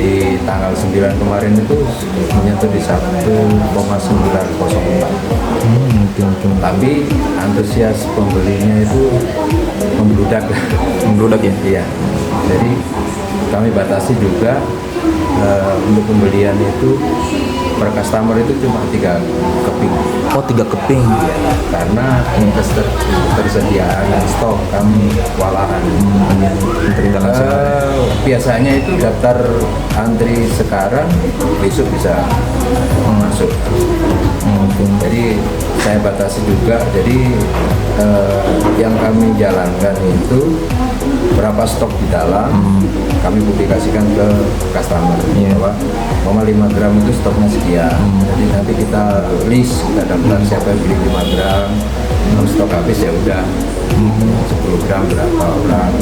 di tanggal 9 kemarin itu menyentuh di 1,904. Tapi antusias pembelinya itu membludak. Membludak ya? Iya. Jadi kami batasi juga untuk pembelian itu per customer itu cuma 3 keping. Oh, 3 keping. Ya, karena ketersediaan stok kami kewalahan. Biasanya itu daftar antri sekarang, besok bisa masuk. Jadi saya batasi juga. Jadi yang kami jalankan itu berapa stok di dalam, kami publikasikan ke customer bahwa 5 gram itu stoknya sekian. Jadi nanti kita list, kita daftar siapa yang beli 5 gram, kalau stok habis ya udah 10 gram berapa orang.